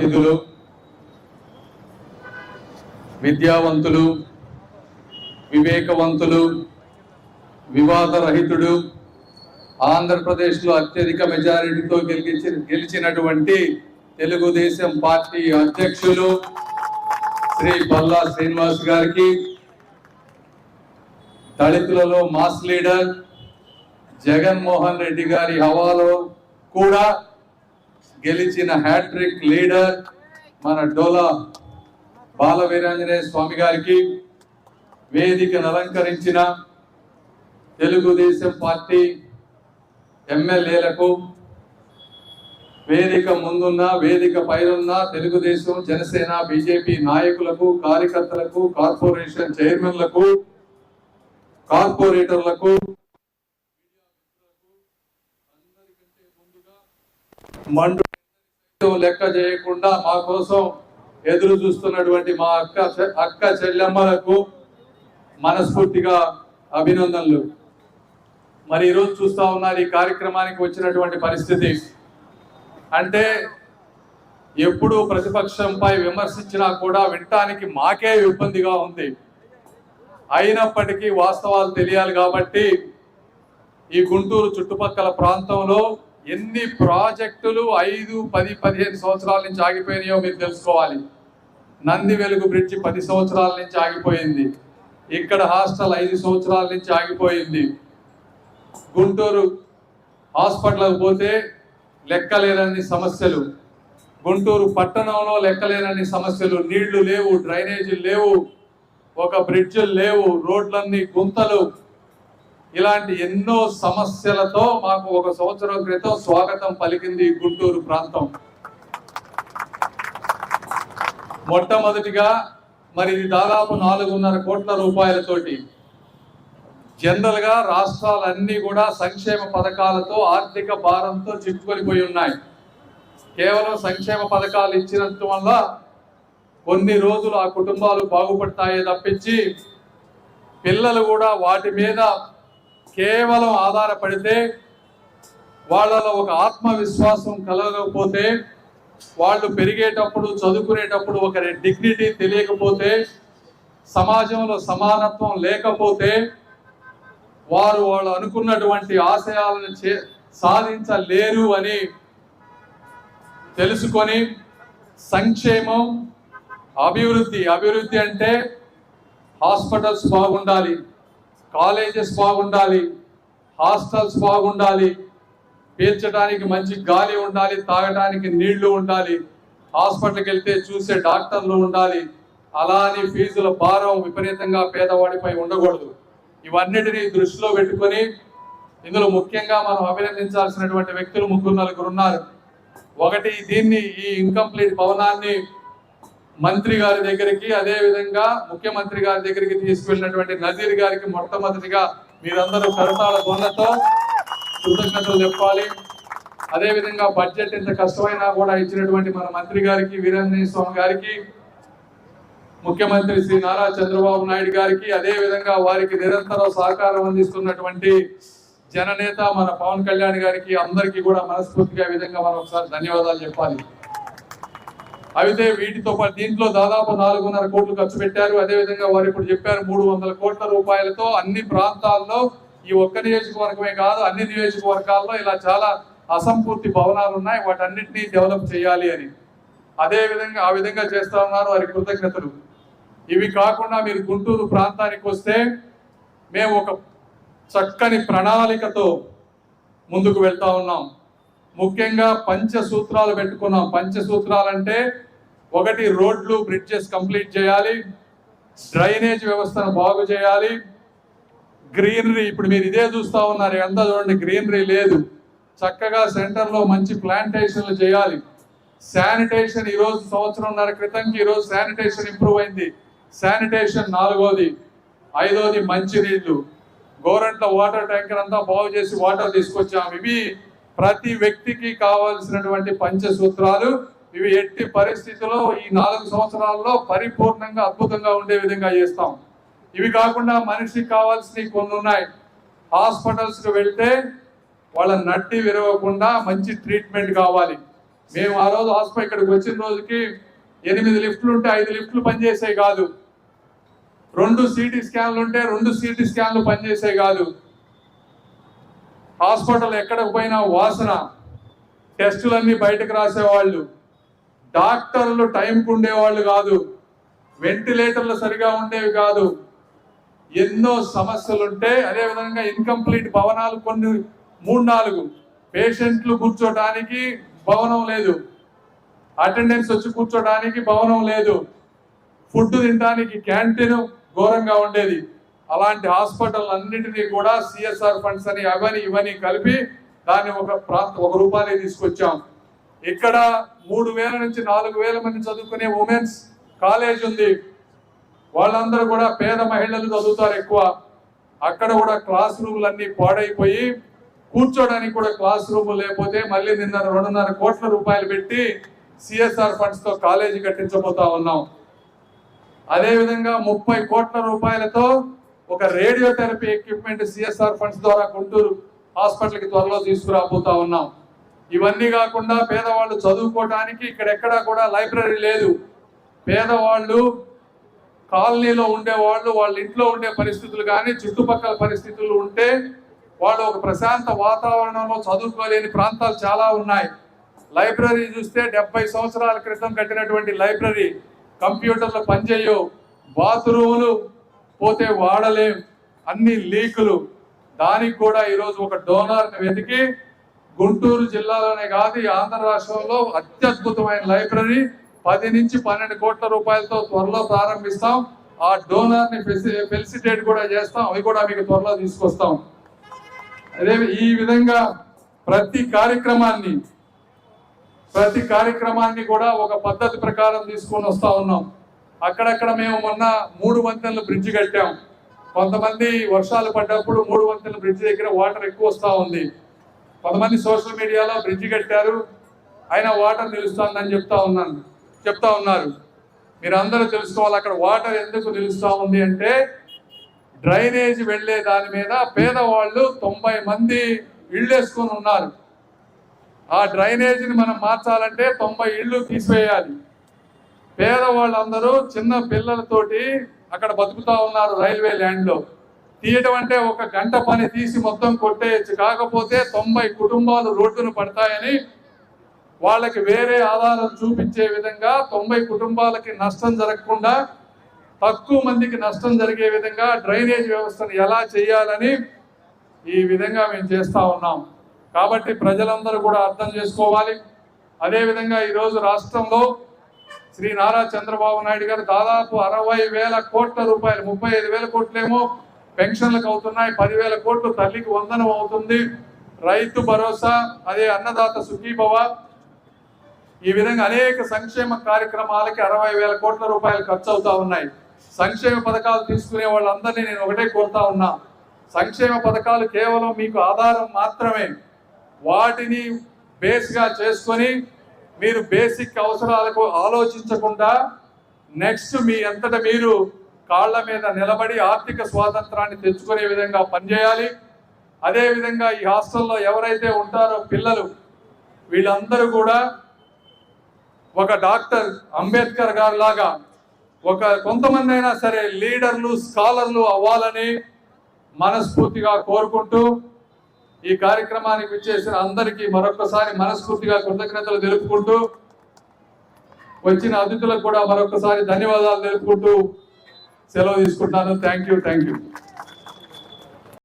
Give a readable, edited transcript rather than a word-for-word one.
అతిథులు, విద్యావంతులు, వివేకవంతులు, వివాదరహితుడు, ఆంధ్రప్రదేశ్లో అత్యధిక మెజారిటీతో గెలిచినటువంటి తెలుగుదేశం పార్టీ అధ్యక్షులు శ్రీ పల్లా శ్రీనివాస్ గారికి, దళితులలో మాస్ లీడర్ జగన్మోహన్ రెడ్డి గారి హవాలో కూడా గెలిచిన హ్యాట్రిక్ లీడర్ మన డోలా బాల వీరాంజనేయ స్వామి గారికి, వేదికను అలంకరించిన తెలుగుదేశం పార్టీ ఎమ్మెల్యేలకు, వేదిక ముందున్న వేదిక పైనున్న తెలుగుదేశం, జనసేన, బీజేపీ నాయకులకు, కార్యకర్తలకు, కార్పొరేషన్ చైర్మన్లకు, కార్పొరేటర్లకు, మండు లెక్క చేయకుండా మా కోసం ఎదురు చూస్తున్నటువంటి మా అక్క చెల్లెమ్మలకు మనస్ఫూర్తిగా అభినందనలు. మరి ఈరోజు చూస్తా ఉన్నారు ఈ కార్యక్రమానికి వచ్చినటువంటి పరిస్థితి అంటే, ఎప్పుడు ప్రతిపక్షంపై విమర్శించినా కూడా వినటానికి మాకే ఇబ్బందిగా ఉంది. అయినప్పటికీ వాస్తవాలు తెలియాలి కాబట్టి ఈ గుంటూరు చుట్టుపక్కల ప్రాంతంలో ఎన్ని ప్రాజెక్టులు 5, 10, 15 సంవత్సరాల నుంచి ఆగిపోయినాయో మీరు తెలుసుకోవాలి. నంది వెలుగు బ్రిడ్జి 10 సంవత్సరాల నుంచి ఆగిపోయింది. ఇక్కడ హాస్టల్ 5 సంవత్సరాల నుంచి ఆగిపోయింది. గుంటూరు హాస్పిటల్కి పోతే లెక్కలేనన్ని సమస్యలు, గుంటూరు పట్టణంలో లెక్కలేనన్ని సమస్యలు, నీళ్లు లేవు, డ్రైనేజీలు లేవు, ఒక బ్రిడ్జిలు లేవు, రోడ్లన్నీ గుంతలు, ఇలాంటి ఎన్నో సమస్యలతో మాకు 1 సంవత్సరం క్రితం స్వాగతం పలికింది గుంటూరు ప్రాంతం. మొట్టమొదటిగా మరి ఇది దాదాపు 4.5 కోట్ల రూపాయలతోటి. జనరల్ గా రాష్ట్రాలన్నీ కూడా సంక్షేమ పథకాలతో ఆర్థిక భారంతో చిక్కుకొనిపోయి ఉన్నాయి. కేవలం సంక్షేమ పథకాలు ఇచ్చినంత వల్ల కొన్ని రోజులు ఆ కుటుంబాలు బాగుపడతాయే తప్పించి పిల్లలు కూడా వాటి మీద కేవలం ఆధారపడితే, వాళ్ళలో ఒక ఆత్మవిశ్వాసం కలగకపోతే, వాళ్ళు పెరిగేటప్పుడు చదువుకునేటప్పుడు ఒక డిగ్నిటీ తెలియకపోతే, సమాజంలో సమానత్వం లేకపోతే వాళ్ళు అనుకున్నటువంటి ఆశయాలను సాధించలేరు అని తెలుసుకొని సంక్షేమం, అభివృద్ధి అంటే హాస్పిటల్స్ బాగుండాలి, కాలేజెస్ బాగుండాలి, హాస్టల్స్ బాగుండాలి, పీల్చడానికి మంచి గాలి ఉండాలి, తాగడానికి నీళ్లు ఉండాలి, హాస్పిటల్కి వెళ్తే చూసే డాక్టర్లు ఉండాలి, అలా అని ఫీజుల భారం విపరీతంగా పేదవాడిపై ఉండకూడదు. ఇవన్నిటినీ దృష్టిలో పెట్టుకొని ఇందులో ముఖ్యంగా మనం అభినందించాల్సినటువంటి వ్యక్తులు 3-4 ఉన్నారు. ఒకటి, ఈ ఇన్కంప్లీట్ భవనాన్ని మంత్రి గారి దగ్గరికి, అదే విధంగా ముఖ్యమంత్రి గారి దగ్గరికి తీసుకెళ్ళినటువంటి నజీర్ గారికి మొట్టమొదటిగా మీరందరూ కరతాళ ధ్వనులతో కృతజ్ఞతలు చెప్పాలి. అదే విధంగా బడ్జెట్ ఎంత కష్టమైనా కూడా ఇచ్చినటువంటి మన మంత్రి గారికి, వీరాంజనేయ స్వామి గారికి, ముఖ్యమంత్రి శ్రీ నారా చంద్రబాబు నాయుడు గారికి, అదే విధంగా వారికి నిరంతరం సహకారం అందిస్తున్నటువంటి జననేత మన పవన్ కళ్యాణ్ గారికి, అందరికీ కూడా మనస్ఫూర్తిగా విధంగా మనం ఒకసారి ధన్యవాదాలు చెప్పాలి. అయితే వీటితో పాటు దీంట్లో దాదాపు 4.5 కోట్లు ఖర్చు పెట్టారు. అదేవిధంగా వారు ఇప్పుడు చెప్పారు 300 కోట్ల రూపాయలతో అన్ని ప్రాంతాల్లో, ఈ ఒక్క నియోజకవర్గమే కాదు అన్ని నియోజకవర్గాల్లో ఇలా చాలా అసంపూర్తి భవనాలు ఉన్నాయి, వాటన్నిటినీ డెవలప్ చేయాలి అని. ఆ విధంగా చేస్తా ఉన్నారు, వారికి కృతజ్ఞతలు. ఇవి కాకుండా మీరు గుంటూరు ప్రాంతానికి వస్తే మేము ఒక చక్కని ప్రణాళికతో ముందుకు వెళ్తా ఉన్నాం. ముఖ్యంగా పంచసూత్రాలు పెట్టుకున్నాం. పంచసూత్రాలు అంటే, 1 రోడ్లు, బ్రిడ్జెస్ కంప్లీట్ చేయాలి, డ్రైనేజ్ వ్యవస్థను బాగు చేయాలి, గ్రీనరీ, ఇప్పుడు మీరు ఇదే చూస్తా ఉన్నారు, ఎంత చూడండి గ్రీనరీ లేదు, చక్కగా సెంటర్లో మంచి ప్లాంటేషన్లు చేయాలి. శానిటేషన్, ఈరోజు 1.5 సంవత్సరం క్రితంకి ఈరోజు శానిటేషన్ ఇంప్రూవ్ అయింది. శానిటేషన్ 4వది. 5వది మంచినీళ్లు. గోరంట్ల వాటర్ ట్యాంకర్ అంతా బాగు చేసి వాటర్ తీసుకొచ్చాము. ఇవి ప్రతి వ్యక్తికి కావాల్సినటువంటి పంచసూత్రాలు. ఇవి ఎట్టి పరిస్థితుల్లో ఈ 4 సంవత్సరాల్లో పరిపూర్ణంగా అద్భుతంగా ఉండే విధంగా చేస్తాం. ఇవి కాకుండా మనిషికి కావాల్సినవి కొన్ని ఉన్నాయి. హాస్పిటల్స్కి వెళ్తే వాళ్ళ నడ్డి విరవకుండా మంచి ట్రీట్మెంట్ కావాలి. మేము ఆ రోజు హాస్పిటల్ ఇక్కడికి వచ్చిన రోజుకి 8 లిఫ్ట్లు ఉంటే 5 లిఫ్ట్లు పనిచేసాయి కాదు, 2 CT స్కాన్లు ఉంటే 2 CT స్కాన్లు పనిచేసాయి కాదు. హాస్పిటల్ ఎక్కడికి పోయినా వాసన, టెస్టులన్నీ బయటకు రాసేవాళ్ళు, డాక్టర్లు టైంకు ఉండేవాళ్ళు కాదు, వెంటిలేటర్లు సరిగా ఉండేవి కాదు, ఎన్నో సమస్యలుంటే. అదేవిధంగా ఇన్కంప్లీట్ భవనాలు కొన్ని 3-4 పేషెంట్లు కూర్చోడానికి భవనం లేదు, అటెండెన్స్ వచ్చి కూర్చోడానికి భవనం లేదు, ఫుడ్ తినడానికి క్యాంటీన్ ఘోరంగా ఉండేది. అలాంటి హాస్పిటల్ అన్నింటినీ కూడా CSR ఫండ్స్ అని అవని ఇవని కలిపి దాన్ని ఒక రూపాయలు తీసుకొచ్చాం. ఇక్కడ 3000 నుంచి 4000 మంది చదువుకునే ఉమెన్స్ కాలేజ్ ఉంది. వాళ్ళందరూ కూడా పేద మహిళలు చదువుతారు ఎక్కువ. అక్కడ కూడా క్లాస్ రూమ్లు అన్ని పాడైపోయి కూర్చోడానికి కూడా క్లాస్ రూమ్ లేకపోతే మళ్ళీ నిన్న 2.5 కోట్ల రూపాయలు పెట్టి CSR ఫండ్స్ తో కాలేజీ కట్టించబోతా ఉన్నాం. అదేవిధంగా 30 కోట్ల రూపాయలతో ఒక రేడియోథెరపీ ఎక్విప్మెంట్ CSR ఫండ్స్ ద్వారా గుంటూరు హాస్పిటల్కి త్వరలో తీసుకురాబోతా ఉన్నాం. ఇవన్నీ కాకుండా పేదవాళ్ళు చదువుకోవడానికి ఇక్కడెక్కడా కూడా లైబ్రరీ లేదు. పేదవాళ్ళు కాలనీలో ఉండేవాళ్ళు వాళ్ళ ఇంట్లో ఉండే పరిస్థితులు కానీ చుట్టుపక్కల పరిస్థితులు ఉంటే వాళ్ళు ఒక ప్రశాంత వాతావరణంలో చదువుకోలేని ప్రాంతాలు చాలా ఉన్నాయి. లైబ్రరీ చూస్తే 70 సంవత్సరాల క్రితం కట్టినటువంటి లైబ్రరీ, కంప్యూటర్లు పనిచేయవు, బాత్రూములు పోతే వాడలేం, అన్ని లీకులు. దానికి కూడా ఈరోజు ఒక డోనర్ని వెతికి గుంటూరు జిల్లాలోనే కాదు ఆంధ్ర రాష్ట్రంలో అత్యద్భుతమైన లైబ్రరీ 10 నుంచి 12 కోట్ల రూపాయలతో త్వరలో ప్రారంభిస్తాం. ఆ డోనర్ని ఫెలిసిటేట్ కూడా చేస్తాం, అవి కూడా మీకు త్వరలో తీసుకొస్తాం. అదే ఈ విధంగా ప్రతి కార్యక్రమాన్ని కూడా ఒక పద్ధతి ప్రకారం తీసుకొని వస్తా ఉన్నాం. అక్కడక్కడ మేము మొన్న 3 వంతెనలు బ్రిడ్జ్ కట్టాం. కొంతమంది వర్షాలు పడ్డప్పుడు 3 వంతెనల బ్రిడ్జ్ దగ్గర వాటర్ ఎక్కువ వస్తూ ఉంది. కొంతమంది సోషల్ మీడియాలో బ్రిడ్జ్ కట్టారు అయినా వాటర్ నిలుస్తుందని చెప్తా ఉన్నారు. మీరు అందరూ తెలుసుకోవాలి, అక్కడ వాటర్ ఎందుకు నిలుస్తూ ఉంది అంటే డ్రైనేజ్ వెళ్లే దాని మీద పేదవాళ్ళు 90 మంది ఇళ్ళు వేసుకొని ఉన్నారు. ఆ డ్రైనేజీని మనం మార్చాలంటే 90 ఇళ్ళు తీసివేయాలి. పేదవాళ్ళందరూ చిన్న పిల్లలతోటి అక్కడ బతుకుతా ఉన్నారు రైల్వే ల్యాండ్ లో. తీయడం అంటే 1 గంట పని తీసి మొత్తం కొట్టేయచ్చు. కాకపోతే 90 కుటుంబాలు రోడ్డును పడతాయని వాళ్ళకి వేరే ఆధారం చూపించే విధంగా 90 కుటుంబాలకి నష్టం జరగకుండా తక్కువ మందికి నష్టం జరిగే విధంగా డ్రైనేజ్ వ్యవస్థను ఎలా చేయాలని ఈ విధంగా మేము చేస్తా ఉన్నాం. కాబట్టి ప్రజలందరూ కూడా అర్థం చేసుకోవాలి. అదేవిధంగా ఈరోజు రాష్ట్రంలో శ్రీ నారా చంద్రబాబు నాయుడు గారు దాదాపు 60,000 కోట్ల రూపాయలు, 35,000 కోట్లేమో పెన్షన్లకు అవుతున్నాయి, 10,000 కోట్లు తల్లికి వందనం అవుతుంది, రైతు భరోసా, అదే అన్నదాత సుఖీభవ, ఈ విధంగా అనేక సంక్షేమ కార్యక్రమాలకి 60,000 కోట్ల రూపాయలు ఖర్చు అవుతా ఉన్నాయి. సంక్షేమ పథకాలు తీసుకునే వాళ్ళందరినీ నేను ఒకటే కోరుతా ఉన్నా, సంక్షేమ పథకాలు కేవలం మీకు ఆధారం మాత్రమే. వాటిని బేస్గా చేసుకొని మీరు బేసిక్ అవసరాలకు ఆలోచించకుండా నెక్స్ట్ మీ అంతటా మీరు కాళ్ళ మీద నిలబడి ఆర్థిక స్వాతంత్రాన్ని తెచ్చుకునే విధంగా పనిచేయాలి. అదేవిధంగా ఈ హాస్టల్లో ఎవరైతే ఉంటారో పిల్లలు, వీళ్ళందరూ కూడా ఒక డాక్టర్ అంబేద్కర్ గారు లాగా కొంతమంది అయినా సరే లీడర్లు, స్కాలర్లు అవ్వాలని మనస్ఫూర్తిగా కోరుకుంటూ ఈ కార్యక్రమానికి విచ్చేసిన అందరికీ మరొకసారి మనస్ఫూర్తిగా కృతజ్ఞతలు తెలుపుకుంటూ, వచ్చిన అతిథులకు కూడా మరొకసారి ధన్యవాదాలు తెలుపుకుంటూ సెలవు తీసుకుంటాను. Thank you.